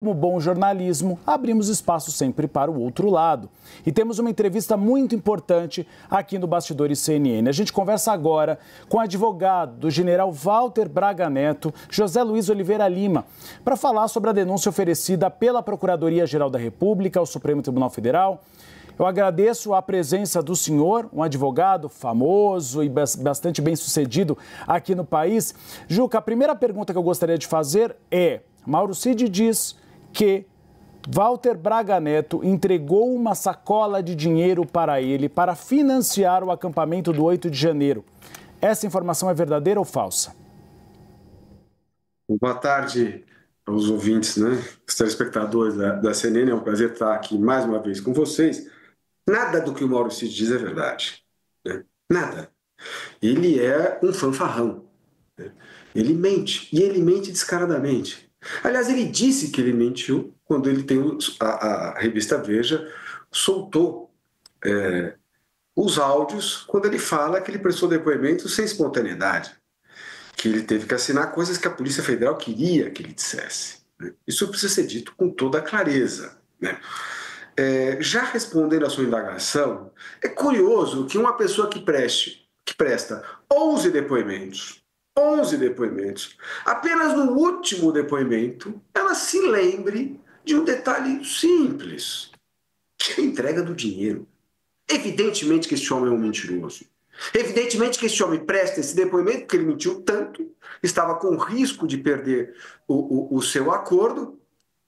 Como bom jornalismo, abrimos espaço sempre para o outro lado. E temos uma entrevista muito importante aqui no Bastidores CNN. A gente conversa agora com o advogado do general Walter Braga Neto, José Luiz Oliveira Lima, para falar sobre a denúncia oferecida pela Procuradoria-Geral da República ao Supremo Tribunal Federal. Eu agradeço a presença do senhor, um advogado famoso e bastante bem-sucedido aqui no país. Juca, a primeira pergunta que eu gostaria de fazer é: Mauro Cid diz que Walter Braga Neto entregou uma sacola de dinheiro para ele para financiar o acampamento do 8 de janeiro. Essa informação é verdadeira ou falsa? Boa tarde aos ouvintes, os telespectadores da CNN. É um prazer estar aqui mais uma vez com vocês. Nada do que o Mauro Cid diz é verdade, Nada. Ele é um fanfarrão, Ele mente, e ele mente descaradamente. Aliás, ele disse que ele mentiu quando ele tem a revista Veja soltou os áudios quando ele fala que ele prestou depoimento sem espontaneidade, que ele teve que assinar coisas que a Polícia Federal queria que ele dissesse. Isso precisa ser dito com toda a clareza. Já respondendo à sua indagação, é curioso que uma pessoa que presta 11 depoimentos, apenas no último depoimento, ela se lembre de um detalhe simples, que é a entrega do dinheiro. Evidentemente que esse homem é um mentiroso. Evidentemente que esse homem presta esse depoimento porque ele mentiu tanto, estava com risco de perder o seu acordo.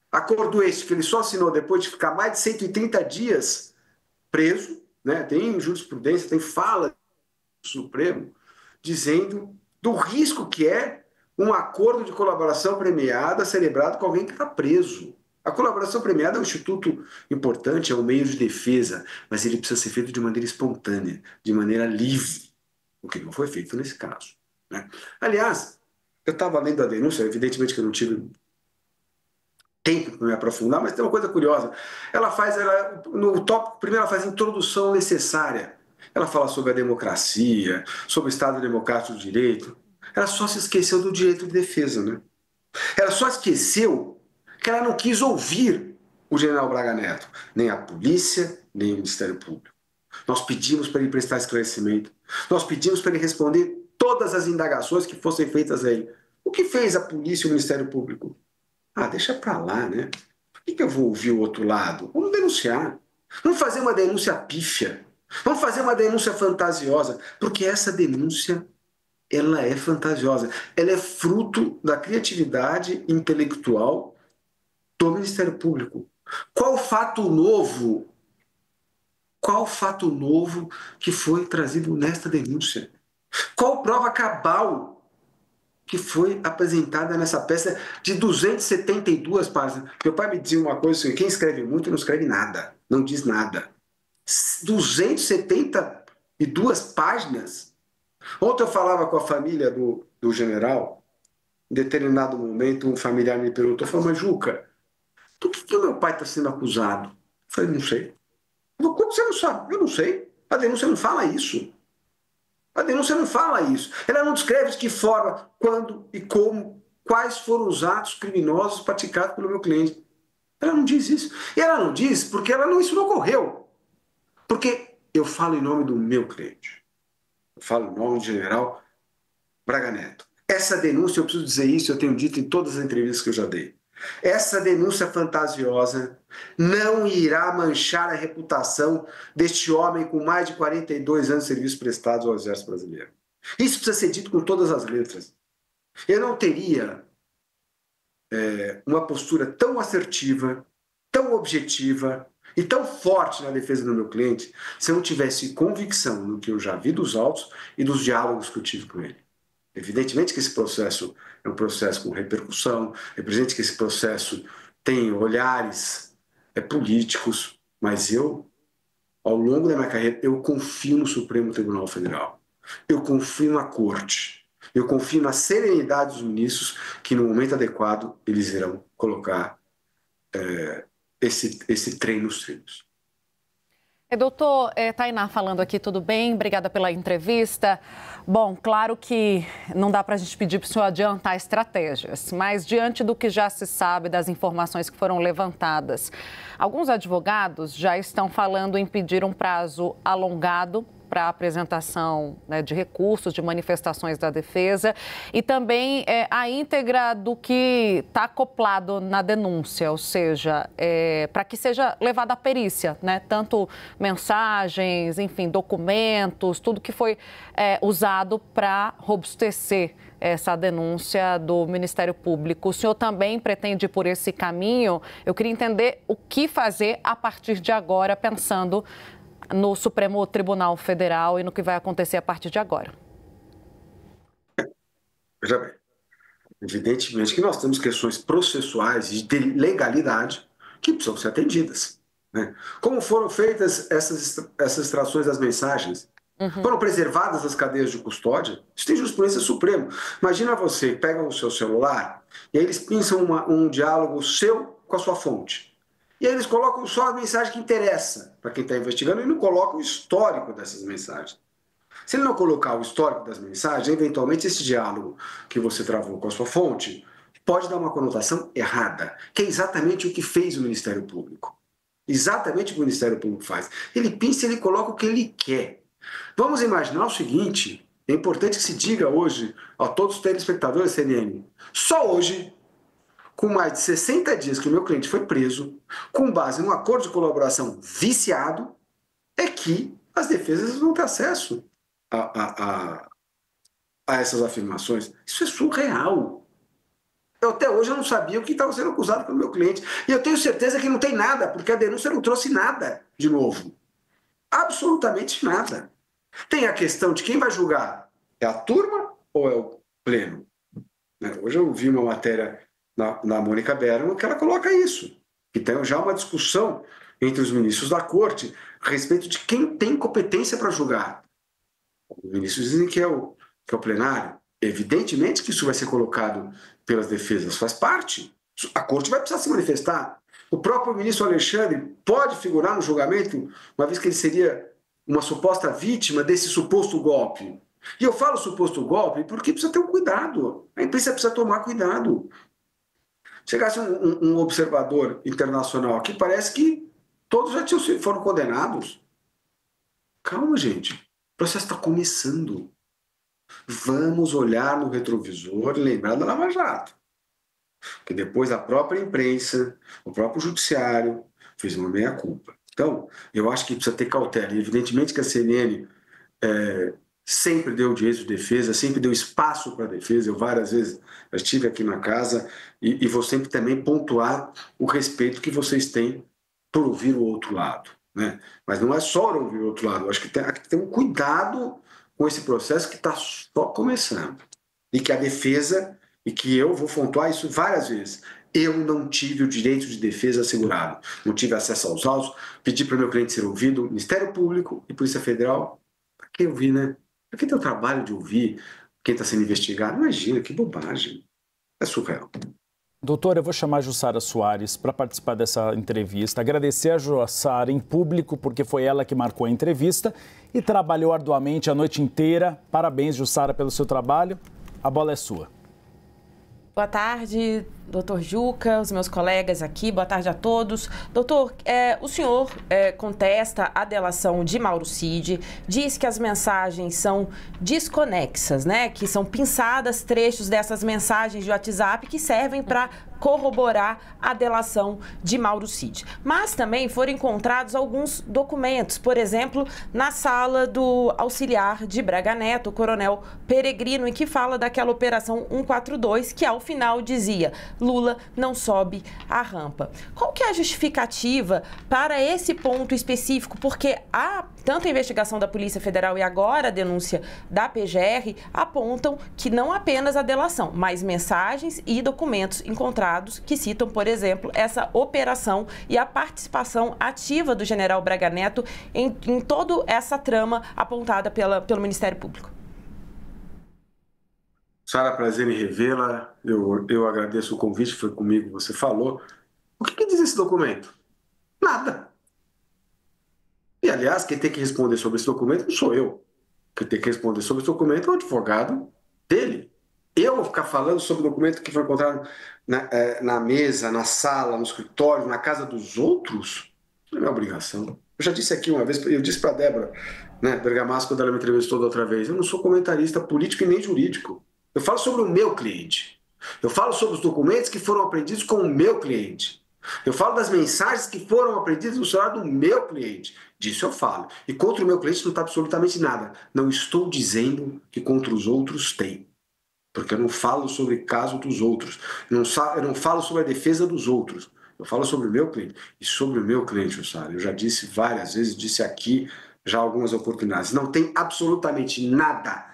Acordo esse que ele só assinou depois de ficar mais de 130 dias preso, Tem jurisprudência, tem fala do Supremo dizendo do risco que é um acordo de colaboração premiada celebrado com alguém que está preso. A colaboração premiada é um instituto importante, é um meio de defesa, mas ele precisa ser feito de maneira espontânea, de maneira livre, o que não foi feito nesse caso. Aliás, eu estava lendo a denúncia, evidentemente que eu não tive tempo para me aprofundar, mas tem uma coisa curiosa. No tópico primeiro, ela faz a introdução necessária. Ela fala sobre a democracia, sobre o Estado Democrático de Direito. Ela só se esqueceu do direito de defesa, Ela só esqueceu que ela não quis ouvir o general Braga Neto, nem a polícia, nem o Ministério Público. Nós pedimos para ele prestar esclarecimento. Nós pedimos para ele responder todas as indagações que fossem feitas a ele. O que fez a polícia e o Ministério Público? Deixa para lá, Por que eu vou ouvir o outro lado? Vamos denunciar. Vamos fazer uma denúncia pífia. Vamos fazer uma denúncia fantasiosa. Porque essa denúncia, ela é fantasiosa. Ela é fruto da criatividade intelectual do Ministério Público. Qual fato novo que foi trazido nesta denúncia? Qual prova cabal que foi apresentada nessa peça de 272 páginas? Meu pai me dizia uma coisa assim: quem escreve muito não escreve nada, não diz nada. 272 páginas. Ontem eu falava com a família do general. Em determinado momento, um familiar me perguntou, falou: mas Juca, do que o meu pai está sendo acusado? Eu falei: não sei. Como você não sabe? Eu não sei. A denúncia não fala isso. A denúncia não fala isso. Ela não descreve de que forma, quando e como, quais foram os atos criminosos praticados pelo meu cliente. Ela não diz isso. E ela não diz porque isso não ocorreu. Porque eu falo em nome do meu cliente. Eu falo em nome do general Braga Neto. Essa denúncia, eu preciso dizer isso, eu tenho dito em todas as entrevistas que eu já dei. Essa denúncia fantasiosa não irá manchar a reputação deste homem com mais de 42 anos de serviços prestados ao Exército Brasileiro. Isso precisa ser dito com todas as letras. Eu não teria uma postura tão assertiva, tão objetiva e tão forte na defesa do meu cliente se eu não tivesse convicção no que eu já vi dos autos e dos diálogos que eu tive com ele. Evidentemente que esse processo é um processo com repercussão, é evidente que esse processo tem olhares políticos, mas eu, ao longo da minha carreira, eu confio no Supremo Tribunal Federal, eu confio na Corte, eu confio na serenidade dos ministros que, no momento adequado, eles irão colocar esse trem nos trilhos. Doutor Tainá falando aqui, tudo bem? Obrigada pela entrevista. Bom, claro que não dá para a gente pedir para o senhor adiantar estratégias, mas diante do que já se sabe, das informações que foram levantadas, alguns advogados já estão falando em pedir um prazo alongado para a apresentação, né, de recursos, de manifestações da defesa e também a íntegra do que está acoplado na denúncia, ou seja, para que seja levada à perícia, né, tanto mensagens, enfim, documentos, tudo que foi usado para robustecer essa denúncia do Ministério Público. O senhor também pretende ir por esse caminho? Eu queria entender o que fazer a partir de agora, pensando no Supremo Tribunal Federal e no que vai acontecer a partir de agora. Veja bem, evidentemente que nós temos questões processuais e de legalidade que precisam ser atendidas, né? Como foram feitas essas extrações das mensagens? Foram preservadas as cadeias de custódia? Isso tem jurisprudência suprema. Imagina você, pega o seu celular e aí eles pinçam um diálogo seu com a sua fonte. E aí eles colocam só a mensagem que interessa para quem está investigando e não colocam o histórico dessas mensagens. Se ele não colocar o histórico das mensagens, eventualmente esse diálogo que você travou com a sua fonte pode dar uma conotação errada, que é exatamente o que fez o Ministério Público. Exatamente o que o Ministério Público faz. Ele pinça e ele coloca o que ele quer. Vamos imaginar o seguinte, é importante que se diga hoje a todos os telespectadores da CNN, só hoje, com mais de 60 dias que o meu cliente foi preso, com base num acordo de colaboração viciado, é que as defesas vão ter acesso a essas afirmações. Isso é surreal. Até hoje eu não sabia o que estava sendo acusado pelo meu cliente. E eu tenho certeza que não tem nada, porque a denúncia não trouxe nada de novo. Absolutamente nada. Tem a questão de quem vai julgar. É a turma ou é o pleno? Hoje eu vi uma matéria na Mônica Bergamo que ela coloca isso. Que tem já uma discussão entre os ministros da corte a respeito de quem tem competência para julgar. Os ministros dizem que é o plenário. Evidentemente que isso vai ser colocado pelas defesas, faz parte. A corte vai precisar se manifestar. O próprio ministro Alexandre pode figurar no julgamento, uma vez que ele seria uma suposta vítima desse suposto golpe. E eu falo suposto golpe porque precisa ter um cuidado. A imprensa precisa tomar cuidado. Chegasse um observador internacional aqui, parece que todos já foram condenados. Calma, gente. O processo está começando. Vamos olhar no retrovisor e lembrar da Lava Jato. Porque depois a própria imprensa, o próprio judiciário fez uma meia-culpa. Então, eu acho que precisa ter cautela. E evidentemente que a CNN sempre deu direito de defesa, sempre deu espaço para a defesa. Eu várias vezes estive aqui na casa e vou sempre também pontuar o respeito que vocês têm por ouvir o outro lado, né? Mas não é só ouvir o outro lado. Eu acho que tem que ter um cuidado com esse processo que está só começando. E que a defesa, e que eu vou pontuar isso várias vezes, eu não tive o direito de defesa assegurado. Não tive acesso aos autos, pedi para o meu cliente ser ouvido, Ministério Público e Polícia Federal. Para que ouvir, né? Para que ter o trabalho de ouvir quem está sendo investigado? Imagina, que bobagem. É surreal. Doutora, eu vou chamar a Jussara Soares para participar dessa entrevista. Agradecer a Jussara em público, porque foi ela que marcou a entrevista e trabalhou arduamente a noite inteira. Parabéns, Jussara, pelo seu trabalho. A bola é sua. Boa tarde, doutor Juca, os meus colegas aqui, boa tarde a todos. Doutor, o senhor contesta a delação de Mauro Cid, diz que as mensagens são desconexas, né? Que são pinçadas trechos dessas mensagens de WhatsApp que servem para corroborar a delação de Mauro Cid. Mas também foram encontrados alguns documentos, por exemplo, na sala do auxiliar de Braga Neto, o coronel Peregrino, em que fala daquela operação 142, que ao final dizia: Lula não sobe a rampa. Qual que é a justificativa para esse ponto específico? Porque tanto a investigação da Polícia Federal e agora a denúncia da PGR apontam que não apenas a delação, mas mensagens e documentos encontrados que citam, por exemplo, essa operação e a participação ativa do general Braga Neto em toda essa trama apontada pelo Ministério Público. Sara, prazer em revê-la. Eu agradeço o convite, foi comigo que você falou. O que diz esse documento? Nada. E aliás, quem tem que responder sobre esse documento não sou eu. Quem tem que responder sobre esse documento é o advogado dele. Eu vou ficar falando sobre o documento que foi encontrado na mesa, na sala, no escritório, na casa dos outros? Não é minha obrigação. Eu já disse aqui uma vez, eu disse para a Débora, né, Bergamasco, quando ela me entrevistou da outra vez, eu não sou comentarista político e nem jurídico. Eu falo sobre o meu cliente. Eu falo sobre os documentos que foram apreendidos com o meu cliente. Eu falo das mensagens que foram apreendidas no celular do meu cliente. Disso eu falo. E contra o meu cliente não está absolutamente nada. Não estou dizendo que contra os outros tem. Porque eu não falo sobre o caso dos outros. Eu não falo sobre a defesa dos outros. Eu falo sobre o meu cliente. E sobre o meu cliente, Jussara, eu já disse várias vezes, disse aqui já algumas oportunidades. Não tem absolutamente nada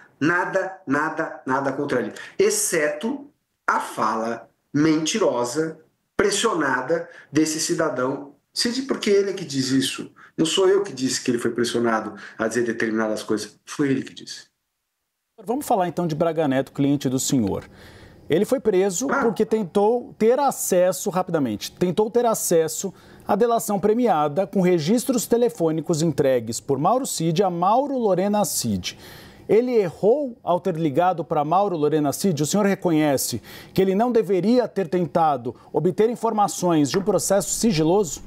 contra ele. Exceto a fala mentirosa, pressionada desse cidadão Cid, porque ele é que diz isso. Não sou eu que disse que ele foi pressionado a dizer determinadas coisas. Foi ele que disse. Vamos falar então de Braga Neto, cliente do senhor. Ele foi preso porque tentou ter acesso, rapidamente, à delação premiada com registros telefônicos entregues por Mauro Cid a Mauro Lorena Cid. Ele errou ao ter ligado para Mauro Lorena Cid? O senhor reconhece que ele não deveria ter tentado obter informações de um processo sigiloso?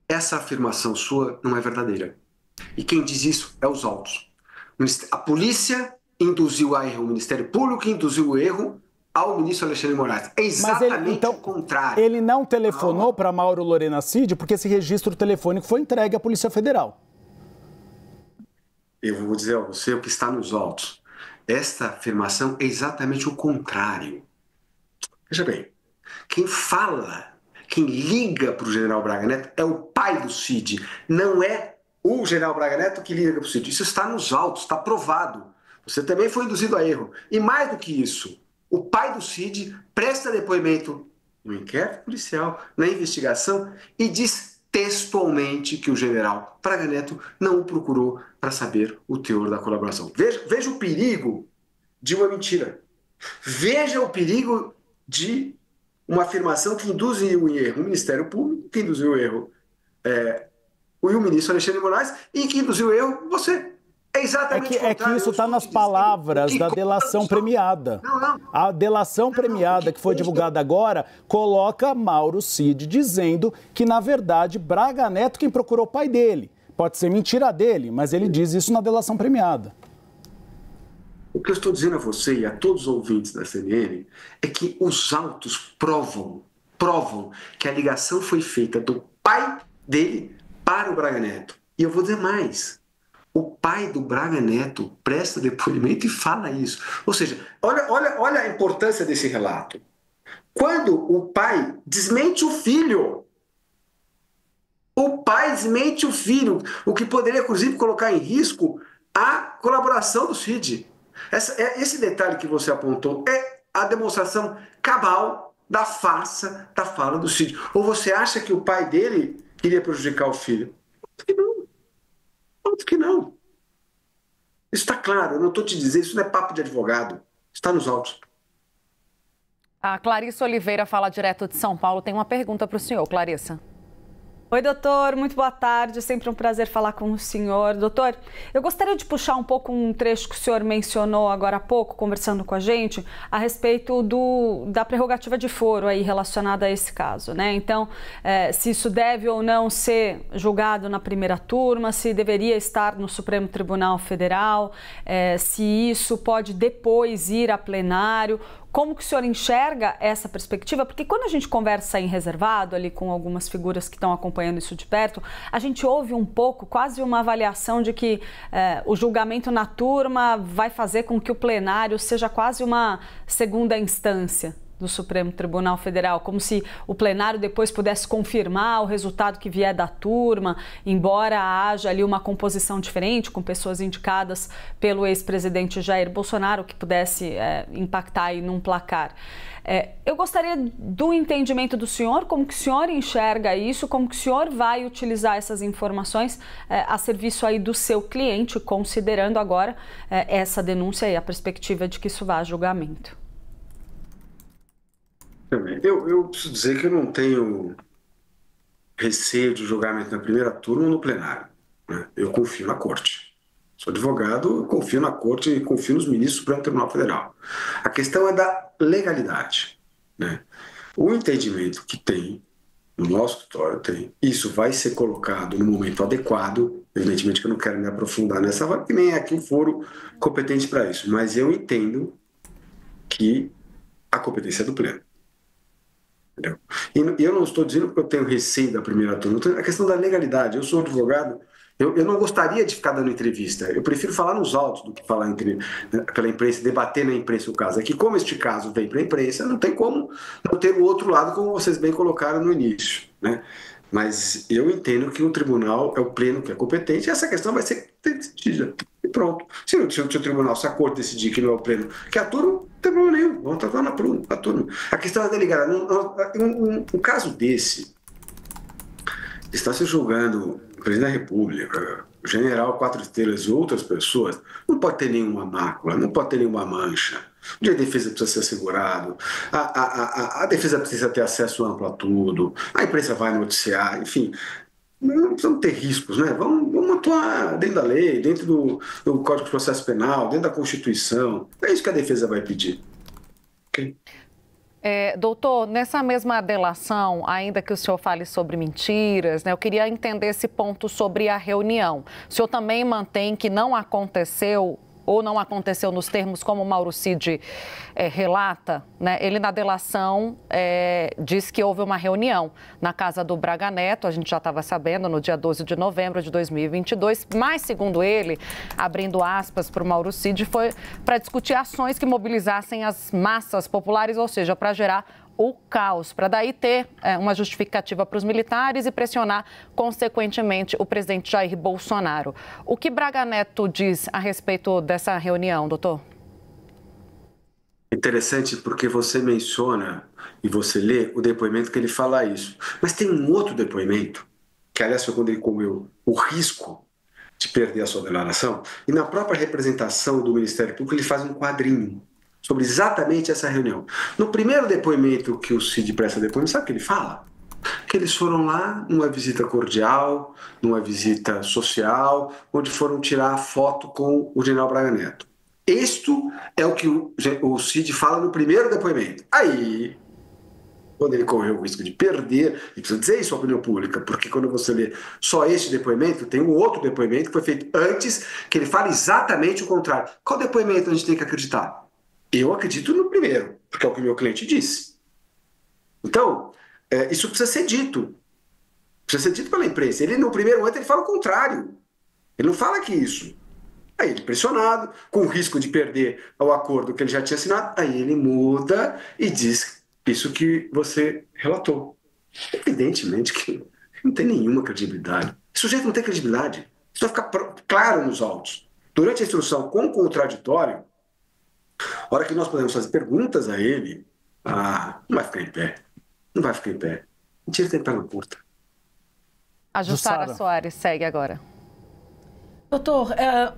Essa afirmação sua não é verdadeira. E quem diz isso é os autos. A polícia induziu a erro o Ministério Público, induziu o erro ao ministro Alexandre Moraes. É exatamente o contrário. Ele não telefonou para Mauro Lorena Cid porque esse registro telefônico foi entregue à Polícia Federal. Eu vou dizer a você o que está nos autos. Esta afirmação é exatamente o contrário. Veja bem, quem liga para o general Braga Neto é o pai do Cid, não é o general Braga Neto que liga para o Cid. Isso está nos autos, está provado. Você também foi induzido a erro. E mais do que isso, o pai do Cid presta depoimento no inquérito policial, na investigação, e diz textualmente que o general Braga Neto não o procurou para saber o teor da colaboração. Veja o perigo de uma mentira. Veja o perigo de uma afirmação que induziu em erro o Ministério Público, que induziu o erro o ministro Alexandre de Moraes e que induziu o erro você. É exatamente que isso está nas palavras da delação premiada. A delação premiada que foi divulgada agora coloca Mauro Cid dizendo que, na verdade, Braga Neto quem procurou o pai dele. Pode ser mentira dele, mas ele diz isso na delação premiada. O que eu estou dizendo a você e a todos os ouvintes da CNN é que os autos provam que a ligação foi feita do pai dele para o Braga Neto. E eu vou dizer mais. O pai do Braga Neto presta depoimento e fala isso. Ou seja, olha a importância desse relato. Quando o pai desmente o filho, o que poderia, inclusive, colocar em risco a colaboração do Cid. Esse detalhe que você apontou é a demonstração cabal da farsa da fala do Cid. Ou você acha que o pai dele queria prejudicar o filho? Óbvio que não. Isso está claro, eu não estou te dizendo, isso não é papo de advogado, está nos autos. A Clarissa Oliveira fala direto de São Paulo, tem uma pergunta para o senhor, Clarissa. Oi, doutor, muito boa tarde, sempre um prazer falar com o senhor. Doutor, eu gostaria de puxar um pouco um trecho que o senhor mencionou agora há pouco, conversando com a gente, a respeito da prerrogativa de foro aí relacionada a esse caso, né? Então, se isso deve ou não ser julgado na primeira turma, se deveria estar no Supremo Tribunal Federal, se isso pode depois ir a plenário. Como que o senhor enxerga essa perspectiva? Porque quando a gente conversa em reservado ali com algumas figuras que estão acompanhando isso de perto, a gente ouve um pouco, quase uma avaliação de que o julgamento na turma vai fazer com que o plenário seja quase uma segunda instância do Supremo Tribunal Federal, como se o plenário depois pudesse confirmar o resultado que vier da turma, embora haja ali uma composição diferente, com pessoas indicadas pelo ex-presidente Jair Bolsonaro, que pudesse impactar aí num placar. Eu gostaria do entendimento do senhor, como que o senhor enxerga isso, como que o senhor vai utilizar essas informações a serviço aí do seu cliente, considerando agora essa denúncia e a perspectiva de que isso vá a julgamento. Eu preciso dizer que eu não tenho receio de julgamento na primeira turma ou no plenário, né? Eu confio na corte. Sou advogado, eu confio na corte e confio nos ministros do Supremo Tribunal Federal. A questão é da legalidade, né? O entendimento que tem, no nosso escritório tem, isso vai ser colocado no momento adequado. Evidentemente que eu não quero me aprofundar nessa, que nem é aqui o foro competente para isso, mas eu entendo que a competência é do Pleno. Entendeu? E eu não estou dizendo que eu tenho receio da primeira turma, a questão da legalidade. Eu sou advogado, eu não gostaria de ficar dando entrevista, eu prefiro falar nos autos do que falar pela imprensa, debater na imprensa o caso. É que como este caso vem para a imprensa, não tem como não ter o outro lado, como vocês bem colocaram no início, né? Mas eu entendo que o tribunal é o Pleno que é competente e essa questão vai ser decidida. E pronto. Se o tribunal, se a corte decidir que não é o Pleno que atua, não tem problema nenhum. Vamos tratar na turma. A questão é delegada. Um caso desse está se julgando o presidente da República, o general 4 estrelas e outras pessoas, não pode ter nenhuma mácula, não pode ter nenhuma mancha. A defesa precisa ser assegurado, a defesa precisa ter acesso amplo a tudo, a imprensa vai noticiar, enfim, não precisamos ter riscos, né? Vamos atuar dentro da lei, dentro do Código de Processo Penal, dentro da Constituição. É isso que a defesa vai pedir. Okay? Doutor, nessa mesma delação, ainda que o senhor fale sobre mentiras, né, eu queria entender esse ponto sobre a reunião. O senhor também mantém que não aconteceu ou não aconteceu nos termos como o Mauro Cid relata, né? Ele na delação diz que houve uma reunião na casa do Braga Neto, a gente já estava sabendo, no dia 12 de novembro de 2022, mas segundo ele, abrindo aspas para o Mauro Cid, foi para discutir ações que mobilizassem as massas populares, ou seja, para gerar o caos, para daí ter uma justificativa para os militares e pressionar, consequentemente, o presidente Jair Bolsonaro. O que Braga Neto diz a respeito dessa reunião, doutor? Interessante porque você menciona e você lê o depoimento que ele fala isso. Mas tem um outro depoimento, que aliás foi quando ele correu o risco de perder a sua declaração, e na própria representação do Ministério Público ele faz um quadrinho sobre exatamente essa reunião. No primeiro depoimento que o Cid presta depoimento, sabe o que ele fala? Que eles foram lá numa visita cordial, numa visita social, onde foram tirar foto com o general Braga Neto. Isto é o que o Cid fala no primeiro depoimento. Aí, quando ele correu o risco de perder, e precisa dizer isso à opinião pública, porque quando você lê só este depoimento, tem um outro depoimento que foi feito antes, que ele fala exatamente o contrário. Qual depoimento a gente tem que acreditar? Eu acredito no primeiro, porque é o que o meu cliente disse. Então, isso precisa ser dito. Precisa ser dito pela imprensa. Ele, no primeiro momento, ele fala o contrário. Ele não fala que isso. Aí ele, pressionado, com o risco de perder o acordo que ele já tinha assinado, aí ele muda e diz isso que você relatou. Evidentemente que não tem nenhuma credibilidade. Esse sujeito não tem credibilidade. Isso vai ficar claro nos autos. Durante a instrução com contraditório, a hora que nós podemos fazer perguntas a ele, não vai ficar em pé. Não vai ficar em pé. Mentira, tem perna curta. A Jussara Soares segue agora. Doutor,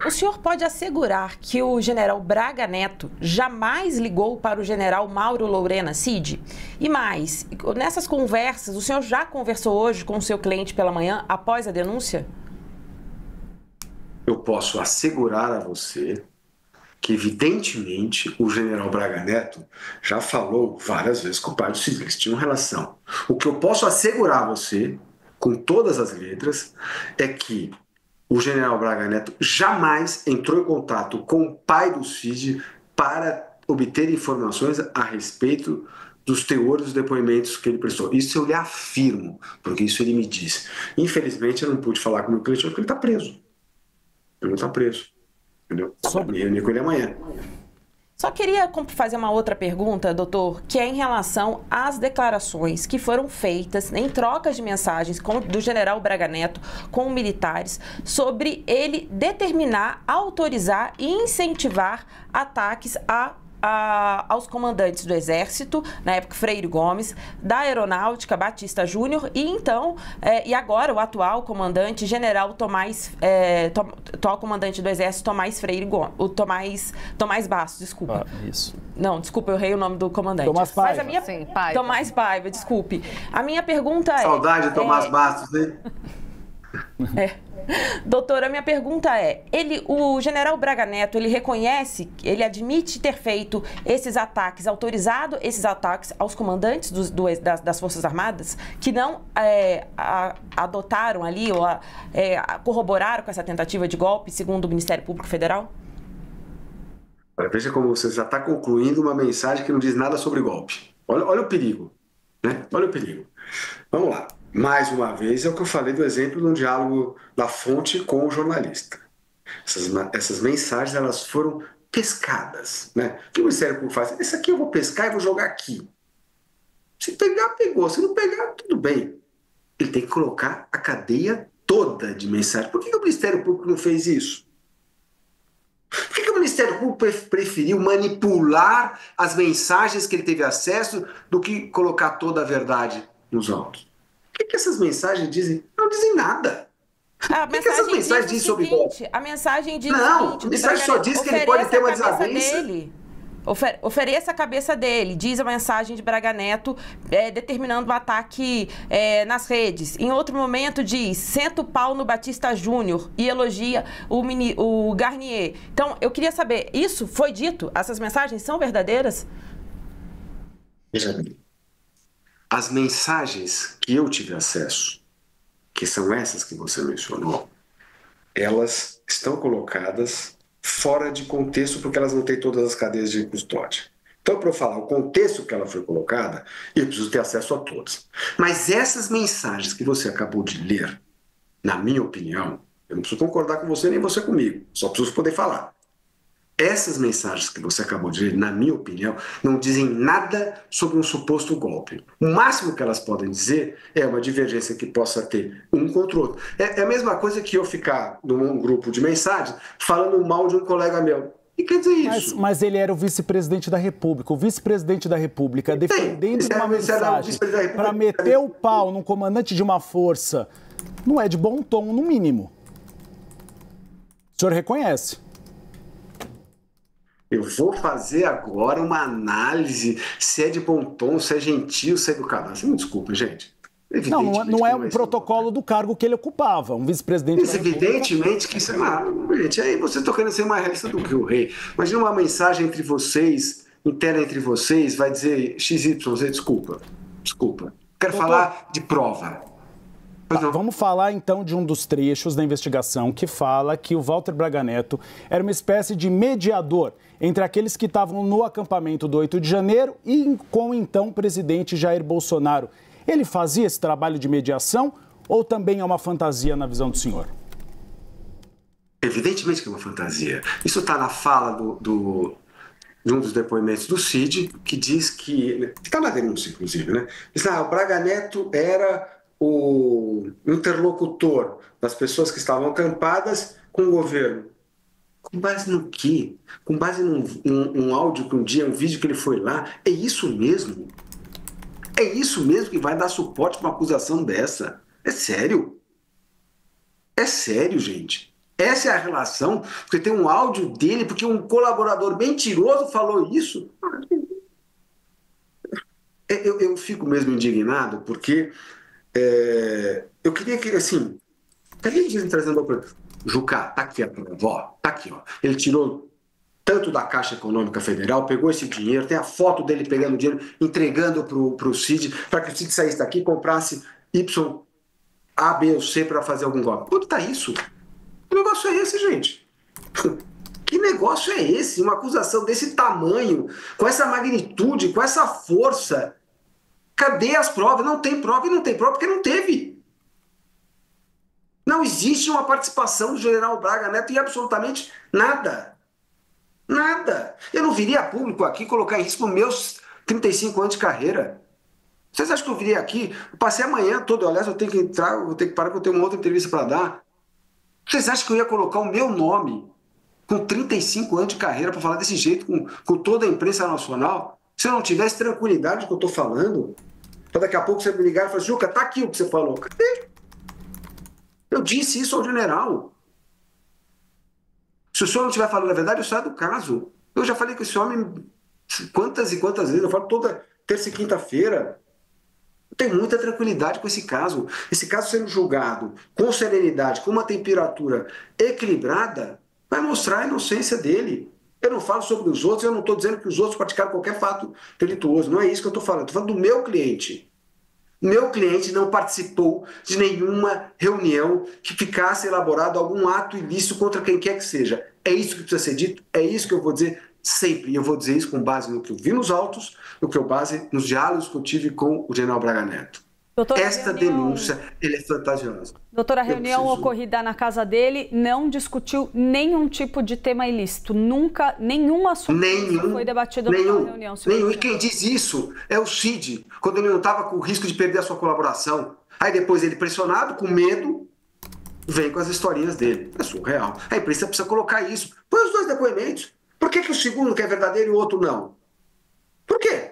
o senhor pode assegurar que o general Braga Neto jamais ligou para o general Mauro Lourena Cid? E mais, nessas conversas, o senhor já conversou hoje com o seu cliente pela manhã, após a denúncia? Eu posso assegurar a você que, evidentemente, o general Braga Neto já falou várias vezes com o pai do Cid, eles tinham relação. O que eu posso assegurar a você, com todas as letras, é que o general Braga Neto jamais entrou em contato com o pai do Cid para obter informações a respeito dos teores dos depoimentos que ele prestou. Isso eu lhe afirmo, porque isso ele me disse. Infelizmente, eu não pude falar com o meu cliente porque ele está preso. Ele não está preso. Entendeu? Me reunir com ele amanhã. Só queria fazer uma outra pergunta, doutor, que é em relação às declarações que foram feitas em trocas de mensagens do general Braga Neto com militares sobre ele determinar, autorizar e incentivar ataques a aos comandantes do Exército, na época Freire Gomes, da Aeronáutica, Batista Júnior, e então, e agora o atual comandante general atual comandante do Exército, Tomás Freire Gomes, o Tomás Bastos, desculpa. Isso. Não, desculpa, eu errei o nome do comandante. Tomás Paiva. Mas Sim, Paiva. Tomás Paiva, desculpe. A minha pergunta é... Saudade de Tomás Bastos, né? Doutora, minha pergunta é, o general Braga Neto, ele reconhece, ele admite ter feito esses ataques, autorizado esses ataques aos comandantes das Forças Armadas, que não adotaram ali, ou corroboraram com essa tentativa de golpe, segundo o Ministério Público Federal? Veja como você já está concluindo uma mensagem que não diz nada sobre golpe. Olha o perigo, né? Olha o perigo. Vamos lá. Mais uma vez, é o que eu falei do exemplo de um diálogo da fonte com o jornalista. Essas mensagens, elas foram pescadas, né? O que o Ministério Público faz? Esse aqui eu vou pescar e vou jogar aqui. Se pegar, pegou. Se não pegar, tudo bem. Ele tem que colocar a cadeia toda de mensagem. Por que o Ministério Público não fez isso? Por que o Ministério Público preferiu manipular as mensagens que ele teve acesso do que colocar toda a verdade nos autos? O que essas mensagens dizem? Não dizem nada. A que essas mensagens dizem sobre golpe? A mensagem diz não, o seguinte... a mensagem só diz que ele pode ter uma desavença. Ofereça a cabeça dele, diz a mensagem de Braga Neto, determinando o ataque nas redes. Em outro momento diz, senta o pau no Batista Júnior e elogia o Garnier. Então, eu queria saber, isso foi dito? Essas mensagens são verdadeiras? Veja bem. As mensagens que eu tive acesso, que são essas que você mencionou, elas estão colocadas fora de contexto porque elas não têm todas as cadeias de custódia. Então, para eu falar o contexto que ela foi colocada, eu preciso ter acesso a todas. Mas essas mensagens que você acabou de ler, na minha opinião, eu não preciso concordar com você nem você comigo, só preciso poder falar. Essas mensagens que você acabou de ler, na minha opinião, não dizem nada sobre um suposto golpe. O máximo que elas podem dizer é uma divergência que possa ter um contra o outro. É a mesma coisa que eu ficar num grupo de mensagens falando mal de um colega meu. E quer dizer isso? Mas ele era o vice-presidente da República. O vice-presidente da República defendendo uma mensagem para meter o pau num comandante de uma força não é de bom tom, no mínimo. O senhor reconhece? Eu vou fazer agora uma análise se é de bom tom, se é gentil, se é educado. Você me desculpa, gente. Não é um protocolo do cargo que ele ocupava, um vice-presidente. Evidentemente que isso é uma... Gente, aí você está querendo ser mais realista do que o rei. Imagina uma mensagem entre vocês, interna entre vocês, vai dizer XYZ, desculpa. Quero falar de prova. Vamos falar então de um dos trechos da investigação que fala que o Walter Braga Neto era uma espécie de mediador entre aqueles que estavam no acampamento do 8 de janeiro e com o então presidente Jair Bolsonaro. Ele fazia esse trabalho de mediação ou também é uma fantasia na visão do senhor? Evidentemente que é uma fantasia. Isso está na fala de um dos depoimentos do Cid, que diz que... Está na denúncia, inclusive, né? Diz que o Braga Neto era o interlocutor das pessoas que estavam acampadas com o governo. Com base no quê? Com base num áudio que um dia, um vídeo que ele foi lá? É isso mesmo? É isso mesmo que vai dar suporte para uma acusação dessa? É sério? É sério, gente. Essa é a relação? Porque tem um áudio dele, porque um colaborador mentiroso falou isso? Eu fico mesmo indignado, porque eu queria que, assim, cadê eles trazendo para Jucá, tá aqui a prova, ó, tá aqui, ó. Ele tirou tanto da Caixa Econômica Federal, pegou esse dinheiro, tem a foto dele pegando dinheiro, entregando pro Cid, para que o Cid saísse daqui e comprasse Y, A, B ou C para fazer algum golpe. Onde tá isso? Que negócio é esse, gente? Que negócio é esse? Uma acusação desse tamanho, com essa magnitude, com essa força. Cadê as provas? Não tem prova e não tem prova porque não teve. Não existe uma participação do general Braga Neto em absolutamente nada. Nada. Eu não viria a público aqui colocar em risco meus 35 anos de carreira. Vocês acham que eu viria aqui? Eu passei a manhã toda, aliás, eu tenho que entrar, vou ter que parar porque eu tenho uma outra entrevista para dar. Vocês acham que eu ia colocar o meu nome com 35 anos de carreira, para falar desse jeito com toda a imprensa nacional? Se eu não tivesse tranquilidade do que eu estou falando, para daqui a pouco você me ligar e falar, Juca, tá aqui o que você falou. Cadê? Eu disse isso ao general. Se o senhor não estiver falando a verdade, eu saio do caso. Eu já falei com esse homem quantas e quantas vezes, eu falo toda terça e quinta-feira. Tem muita tranquilidade com esse caso. Esse caso sendo julgado com serenidade, com uma temperatura equilibrada, vai mostrar a inocência dele. Eu não falo sobre os outros, eu não estou dizendo que os outros praticaram qualquer fato delituoso. Não é isso que eu estou falando. Estou falando do meu cliente. Meu cliente não participou de nenhuma reunião que ficasse elaborado algum ato ilícito contra quem quer que seja. É isso que precisa ser dito, é isso que eu vou dizer sempre. E eu vou dizer isso com base no que eu vi nos autos, no que eu base nos diálogos que eu tive com o general Braga Neto. Doutora, esta denúncia é fantasiosa. Doutora, a reunião ocorrida na casa dele não discutiu nenhum tipo de tema ilícito. Nunca, nenhum assunto foi debatido na reunião. Nenhum. E quem diz isso é o Cid, quando ele não estava com o risco de perder a sua colaboração. Aí depois ele, pressionado, com medo, vem com as historinhas dele. É surreal. A imprensa precisa colocar isso. Põe os dois depoimentos. Por que o segundo que é verdadeiro e o outro não? Por quê?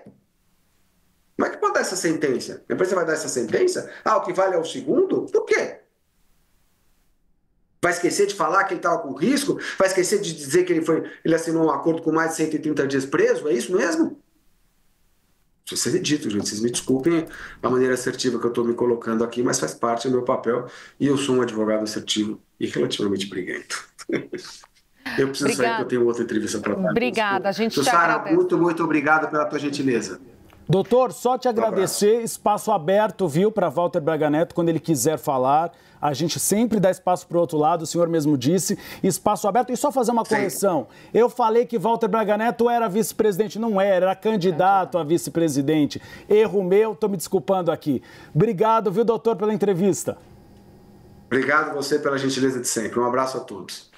Como é que pode dar essa sentença? A imprensa vai dar essa sentença? Ah, o que vale é o segundo? Por quê? Vai esquecer de falar que ele estava com risco? Vai esquecer de dizer que ele assinou um acordo com mais de 130 dias preso? É isso mesmo? Isso vai ser dito, gente. Vocês me desculpem a maneira assertiva que eu estou me colocando aqui, mas faz parte do meu papel e eu sou um advogado assertivo e relativamente briguento. Eu preciso sair porque eu tenho outra entrevista para dar. Obrigada, a gente te Sara, agradece. muito obrigado pela tua gentileza. Doutor, só te agradecer, espaço aberto, viu, para Walter Braga Neto, quando ele quiser falar. A gente sempre dá espaço para o outro lado, o senhor mesmo disse, espaço aberto. E só fazer uma correção, eu falei que Walter Braga Neto era vice-presidente, não era candidato a vice-presidente. Erro meu, estou me desculpando aqui. Obrigado, viu, doutor, pela entrevista. Obrigado você pela gentileza de sempre. Um abraço a todos.